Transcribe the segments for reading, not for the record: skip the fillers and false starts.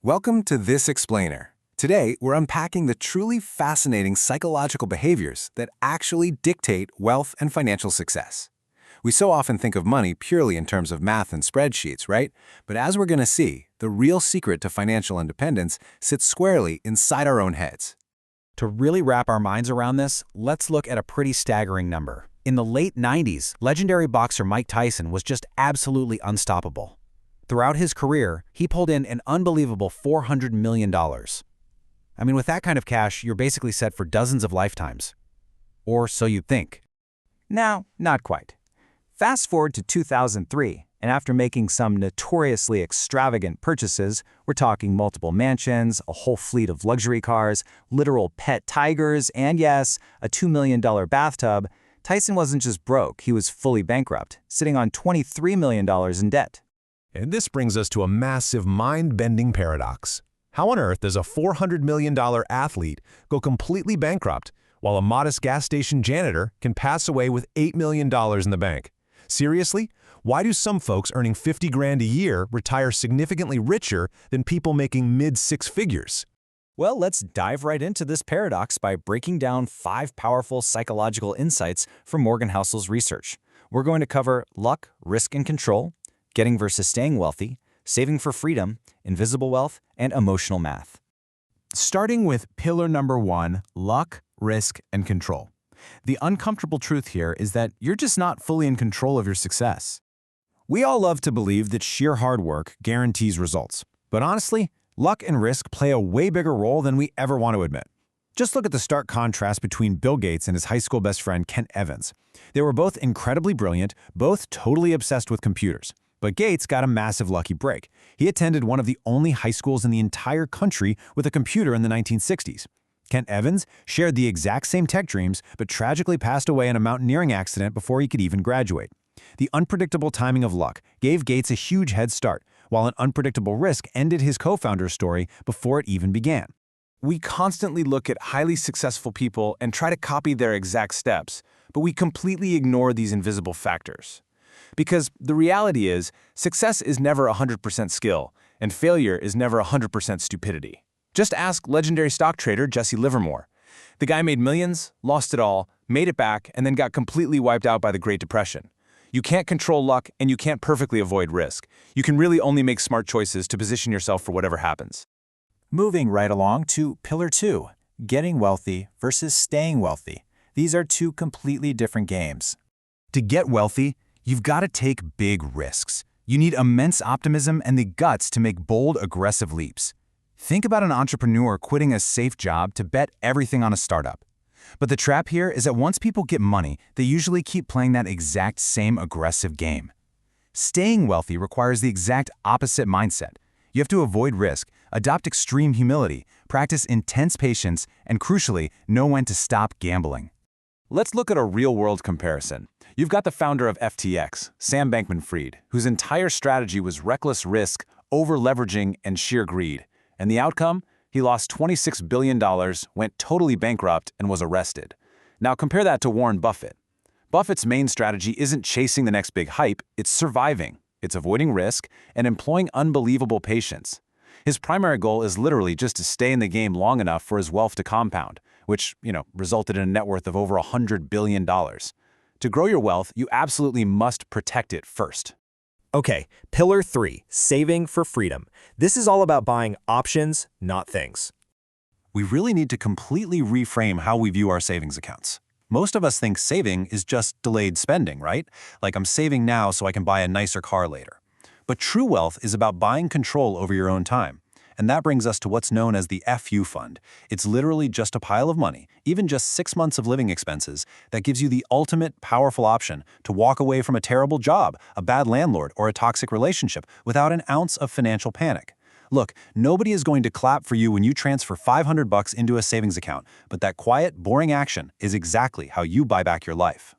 Welcome to This Explainer. Today, we're unpacking the truly fascinating psychological behaviors that actually dictate wealth and financial success. We so often think of money purely in terms of math and spreadsheets, right? But as we're going to see, the real secret to financial independence sits squarely inside our own heads. To really wrap our minds around this, let's look at a pretty staggering number. In the late 90s, legendary boxer Mike Tyson was just absolutely unstoppable. Throughout his career, he pulled in an unbelievable $400 million. I mean, with that kind of cash, you're basically set for dozens of lifetimes. Or so you'd think. Now, not quite. Fast forward to 2003, and after making some notoriously extravagant purchases, we're talking multiple mansions, a whole fleet of luxury cars, literal pet tigers, and yes, a $2 million bathtub, Tyson wasn't just broke, he was fully bankrupt, sitting on $23 million in debt. And this brings us to a massive mind-bending paradox. How on earth does a $400 million athlete go completely bankrupt, while a modest gas station janitor can pass away with $8 million in the bank? Seriously? Why do some folks earning 50 grand a year retire significantly richer than people making mid-six figures? Well, let's dive right into this paradox by breaking down 5 powerful psychological insights from Morgan Housel's research. We're going to cover luck, risk, and control, getting versus staying wealthy, saving for freedom, invisible wealth, and emotional math. Starting with pillar number 1, luck, risk, and control. The uncomfortable truth here is that you're just not fully in control of your success. We all love to believe that sheer hard work guarantees results. But honestly, luck and risk play a way bigger role than we ever want to admit. Just look at the stark contrast between Bill Gates and his high school best friend Kent Evans. They were both incredibly brilliant, both totally obsessed with computers. But Gates got a massive lucky break. He attended one of the only high schools in the entire country with a computer in the 1960s. Kent Evans shared the exact same tech dreams, but tragically passed away in a mountaineering accident before he could even graduate. The unpredictable timing of luck gave Gates a huge head start, while an unpredictable risk ended his co-founder's story before it even began. We constantly look at highly successful people and try to copy their exact steps, but we completely ignore these invisible factors. Because the reality is, success is never 100% skill, and failure is never 100% stupidity. Just ask legendary stock trader Jesse Livermore. The guy made millions, lost it all, made it back, and then got completely wiped out by the Great Depression. You can't control luck, and you can't perfectly avoid risk. You can really only make smart choices to position yourself for whatever happens. Moving right along to pillar 2, getting wealthy versus staying wealthy. These are 2 completely different games. To get wealthy, you've got to take big risks. You need immense optimism and the guts to make bold, aggressive leaps. Think about an entrepreneur quitting a safe job to bet everything on a startup. But the trap here is that once people get money, they usually keep playing that exact same aggressive game. Staying wealthy requires the exact opposite mindset. You have to avoid risk, adopt extreme humility, practice intense patience, and crucially, know when to stop gambling. Let's look at a real-world comparison. You've got the founder of FTX, Sam Bankman-Fried, whose entire strategy was reckless risk, over-leveraging, and sheer greed. And the outcome? He lost $26 billion, went totally bankrupt, and was arrested. Now compare that to Warren Buffett. Buffett's main strategy isn't chasing the next big hype, it's surviving. It's avoiding risk and employing unbelievable patience. His primary goal is literally just to stay in the game long enough for his wealth to compound, which, resulted in a net worth of over $100 billion. To grow your wealth, you absolutely must protect it first. Okay, pillar 3, saving for freedom. This is all about buying options, not things. We really need to completely reframe how we view our savings accounts. Most of us think saving is just delayed spending, right? Like I'm saving now so I can buy a nicer car later. But true wealth is about buying control over your own time. And that brings us to what's known as the FU fund. It's literally just a pile of money, even just 6 months of living expenses, that gives you the ultimate powerful option to walk away from a terrible job, a bad landlord, or a toxic relationship without an ounce of financial panic. Look, nobody is going to clap for you when you transfer $500 into a savings account, but that quiet, boring action is exactly how you buy back your life.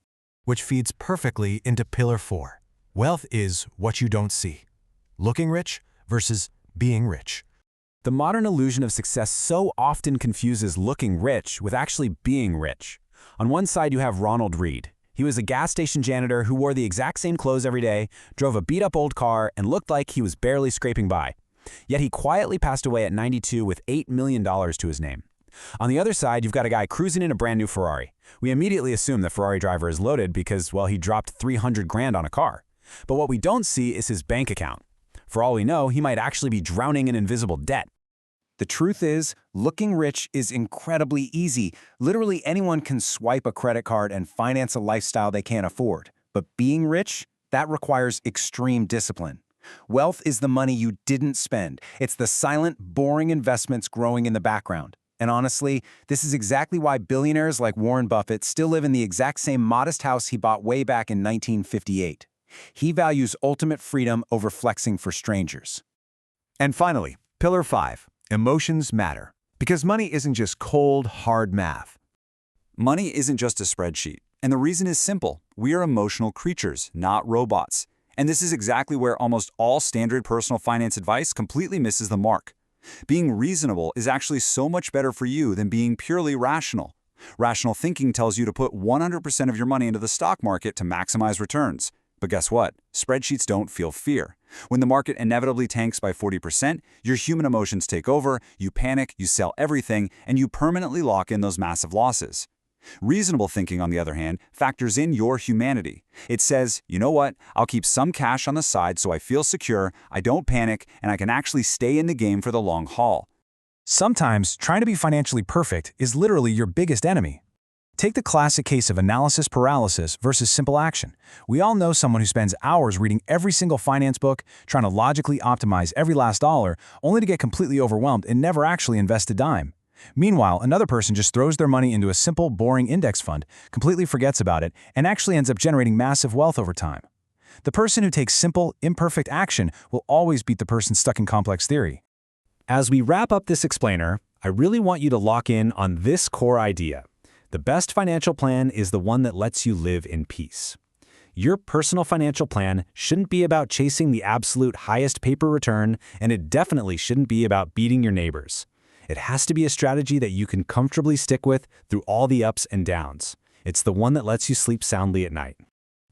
Which feeds perfectly into pillar 4. Wealth is what you don't see. Looking rich versus being rich. The modern illusion of success so often confuses looking rich with actually being rich. On one side, you have Ronald Reed. He was a gas station janitor who wore the exact same clothes every day, drove a beat-up old car, and looked like he was barely scraping by. Yet he quietly passed away at 92 with $8 million to his name. On the other side, you've got a guy cruising in a brand new Ferrari. We immediately assume the Ferrari driver is loaded because, well, he dropped 300 grand on a car. But what we don't see is his bank account. For all we know, he might actually be drowning in invisible debt. The truth is, looking rich is incredibly easy. Literally anyone can swipe a credit card and finance a lifestyle they can't afford. But being rich, that requires extreme discipline. Wealth is the money you didn't spend. It's the silent, boring investments growing in the background. And honestly, this is exactly why billionaires like Warren Buffett still live in the exact same modest house he bought way back in 1958. He values ultimate freedom over flexing for strangers. And finally, Pillar 5. Emotions matter. Because money isn't just cold, hard math. Money isn't just a spreadsheet. And the reason is simple. We are emotional creatures, not robots. And this is exactly where almost all standard personal finance advice completely misses the mark. Being reasonable is actually so much better for you than being purely rational. Rational thinking tells you to put 100% of your money into the stock market to maximize returns. But guess what? Spreadsheets don't feel fear. When the market inevitably tanks by 40%, your human emotions take over, you panic, you sell everything, and you permanently lock in those massive losses. Reasonable thinking, on the other hand, factors in your humanity. It says, you know what, I'll keep some cash on the side so I feel secure, I don't panic, and I can actually stay in the game for the long haul. Sometimes, trying to be financially perfect is literally your biggest enemy. Take the classic case of analysis paralysis versus simple action. We all know someone who spends hours reading every single finance book, trying to logically optimize every last dollar, only to get completely overwhelmed and never actually invest a dime. Meanwhile, another person just throws their money into a simple, boring index fund, completely forgets about it, and actually ends up generating massive wealth over time. The person who takes simple, imperfect action will always beat the person stuck in complex theory. As we wrap up this explainer, I really want you to lock in on this core idea. The best financial plan is the one that lets you live in peace. Your personal financial plan shouldn't be about chasing the absolute highest paper return, and it definitely shouldn't be about beating your neighbors. It has to be a strategy that you can comfortably stick with through all the ups and downs. It's the one that lets you sleep soundly at night.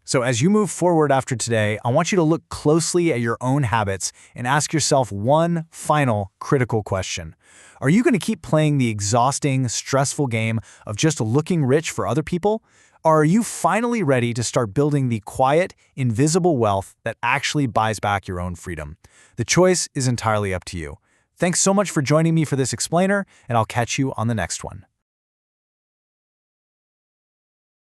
So as you move forward after today, I want you to look closely at your own habits and ask yourself one final critical question. Are you going to keep playing the exhausting, stressful game of just looking rich for other people? Or are you finally ready to start building the quiet, invisible wealth that actually buys back your own freedom? The choice is entirely up to you. Thanks so much for joining me for this explainer, and I'll catch you on the next one.